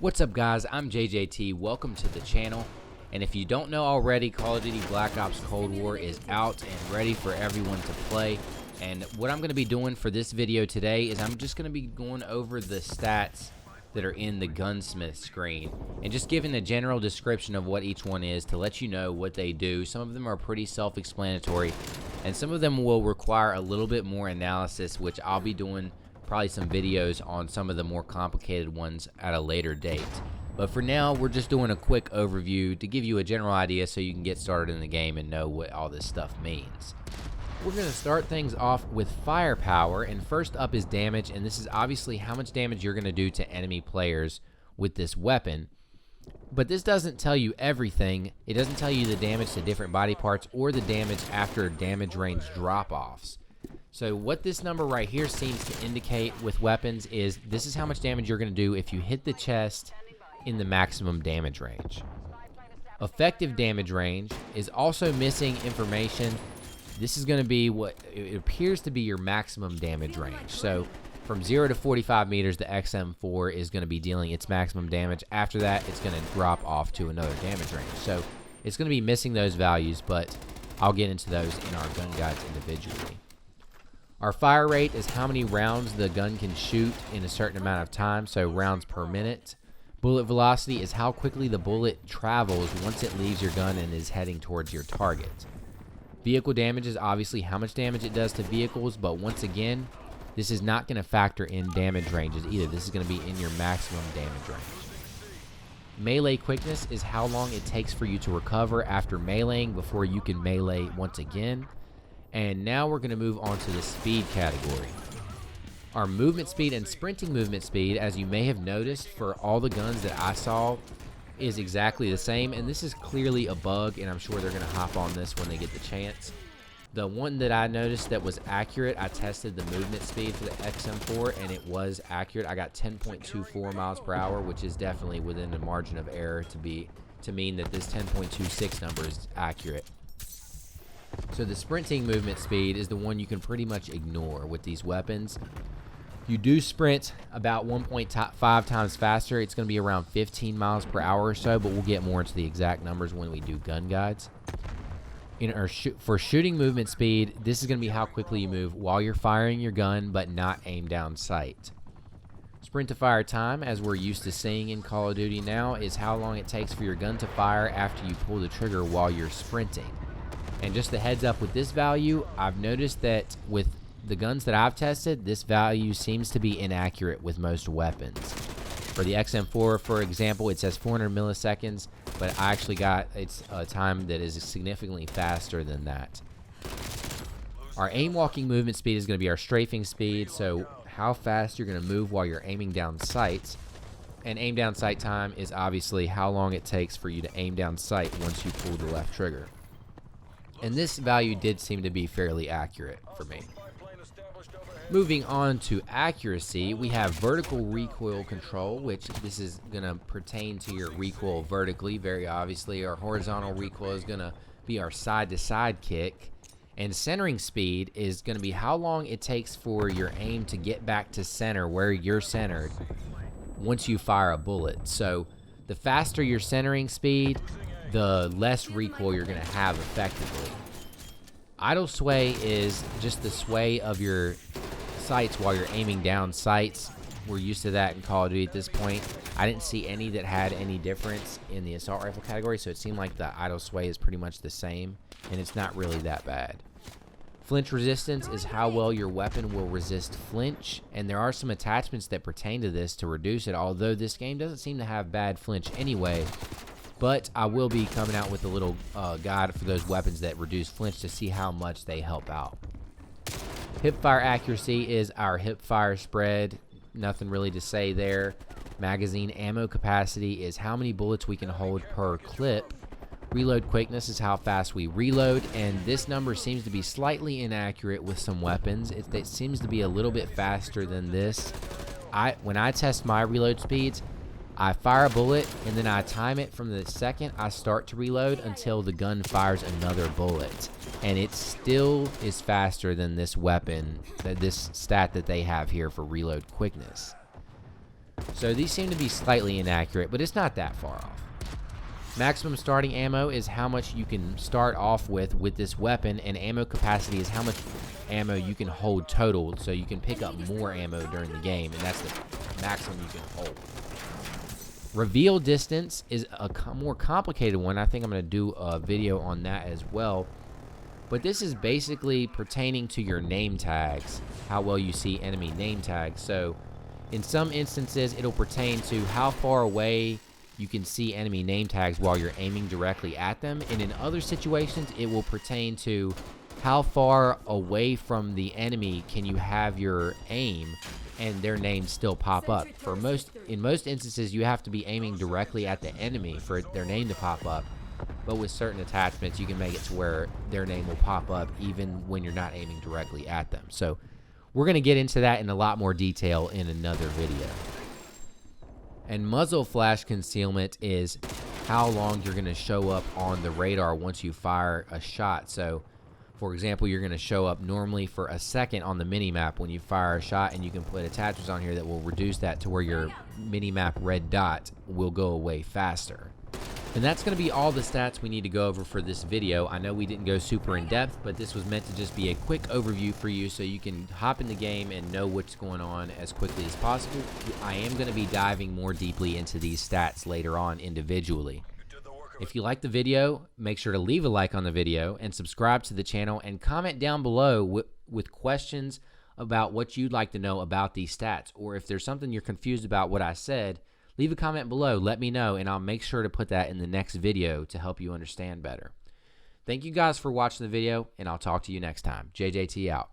What's up guys, I'm JayJT, welcome to the channel, and if you don't know already, Call of Duty Black Ops Cold War is out and ready for everyone to play. And what I'm going to be doing for this video today is I'm just going to be going over the stats that are in the gunsmith screen and just giving a general description of what each one is to let you know what they do. Some of them are pretty self-explanatory and some of them will require a little bit more analysis, which I'll be doing probably some videos on some of the more complicated ones at a later date. But for now, we're just doing a quick overview to give you a general idea so you can get started in the game and know what all this stuff means. We're going to start things off with firepower, and first up is damage, and this is obviously how much damage you're going to do to enemy players with this weapon. But this doesn't tell you everything. It doesn't tell you the damage to different body parts or the damage after damage range drop-offs. So what this number right here seems to indicate with weapons is this is how much damage you're going to do if you hit the chest in the maximum damage range. Effective damage range is also missing information. This is going to be what it appears to be your maximum damage range. So from 0 to 45 meters, the XM4 is going to be dealing its maximum damage. After that, it's going to drop off to another damage range. So it's going to be missing those values, but I'll get into those in our gun guides individually. Our fire rate is how many rounds the gun can shoot in a certain amount of time, so rounds per minute. Bullet velocity is how quickly the bullet travels once it leaves your gun and is heading towards your target. Vehicle damage is obviously how much damage it does to vehicles, but once again, this is not going to factor in damage ranges either. This is going to be in your maximum damage range. Melee quickness is how long it takes for you to recover after meleeing before you can melee once again. And now we're going to move on to the speed category. Our movement speed and sprinting movement speed, as you may have noticed for all the guns that I saw, is exactly the same. And this is clearly a bug, and I'm sure they're going to hop on this when they get the chance. The one that I noticed that was accurate, I tested the movement speed for the XM4, and it was accurate. I got 10.24 miles per hour, which is definitely within the margin of error to mean that this 10.26 number is accurate. So the sprinting movement speed is the one you can pretty much ignore with these weapons. You do sprint about 1.5 times faster. It's going to be around 15 miles per hour or so, but we'll get more into the exact numbers when we do gun guides. For shooting movement speed, this is going to be how quickly you move while you're firing your gun, but not aim down sight. Sprint to fire time, as we're used to seeing in Call of Duty now, is how long it takes for your gun to fire after you pull the trigger while you're sprinting. And just a heads up with this value, I've noticed that with the guns that I've tested, this value seems to be inaccurate with most weapons. For the XM4, for example, it says 400 milliseconds, but I actually got it's a time that is significantly faster than that. Our aim walking movement speed is going to be our strafing speed, so how fast you're going to move while you're aiming down sights. And aim down sight time is obviously how long it takes for you to aim down sight once you pull the left trigger. And this value did seem to be fairly accurate for me. Moving on to accuracy, we have vertical recoil control, which this is going to pertain to your recoil vertically, very obviously. Our horizontal recoil is going to be our side-to-side kick. And centering speed is going to be how long it takes for your aim to get back to center where you're centered once you fire a bullet. So the faster your centering speed, the less recoil you're going to have effectively. Idle sway is just the sway of your sights while you're aiming down sights. We're used to that in Call of Duty at this point. I didn't see any that had any difference in the assault rifle category, so it seemed like the idle sway is pretty much the same, and it's not really that bad. Flinch resistance is how well your weapon will resist flinch, and there are some attachments that pertain to this to reduce it, although this game doesn't seem to have bad flinch anyway. But I will be coming out with a little guide for those weapons that reduce flinch to see how much they help out. Hip fire accuracy is our hip fire spread. Nothing really to say there. Magazine ammo capacity is how many bullets we can hold per clip. Reload quickness is how fast we reload, and this number seems to be slightly inaccurate with some weapons. It seems to be a little bit faster than this. When I test my reload speeds, I fire a bullet, and then I time it from the second I start to reload until the gun fires another bullet. And it still is faster than this weapon, this stat that they have here for reload quickness. So these seem to be slightly inaccurate, but it's not that far off. Maximum starting ammo is how much you can start off with this weapon, and ammo capacity is how much ammo you can hold total, so you can pick up more ammo during the game, and that's the maximum you can hold. Reveal distance is a more complicated one. I think I'm going to do a video on that as well. But this is basically pertaining to your name tags, how well you see enemy name tags. So in some instances, it'll pertain to how far away you can see enemy name tags while you're aiming directly at them. And in other situations, it will pertain to how far away from the enemy can you have your aim and their names still pop up. In most instances, you have to be aiming directly at the enemy for their name to pop up. But with certain attachments, you can make it to where their name will pop up even when you're not aiming directly at them. So we're going to get into that in a lot more detail in another video. And muzzle flash concealment is how long you're going to show up on the radar once you fire a shot. So, for example, you're going to show up normally for a second on the mini-map when you fire a shot, and you can put attachments on here that will reduce that to where your mini-map red dot will go away faster. And that's going to be all the stats we need to go over for this video. I know we didn't go super in depth, but this was meant to just be a quick overview for you so you can hop in the game and know what's going on as quickly as possible. I am going to be diving more deeply into these stats later on individually. If you like the video, make sure to leave a like on the video and subscribe to the channel, and comment down below with questions about what you'd like to know about these stats, or if there's something you're confused about what I said, leave a comment below, let me know, and I'll make sure to put that in the next video to help you understand better. Thank you guys for watching the video, and I'll talk to you next time. JayJT out.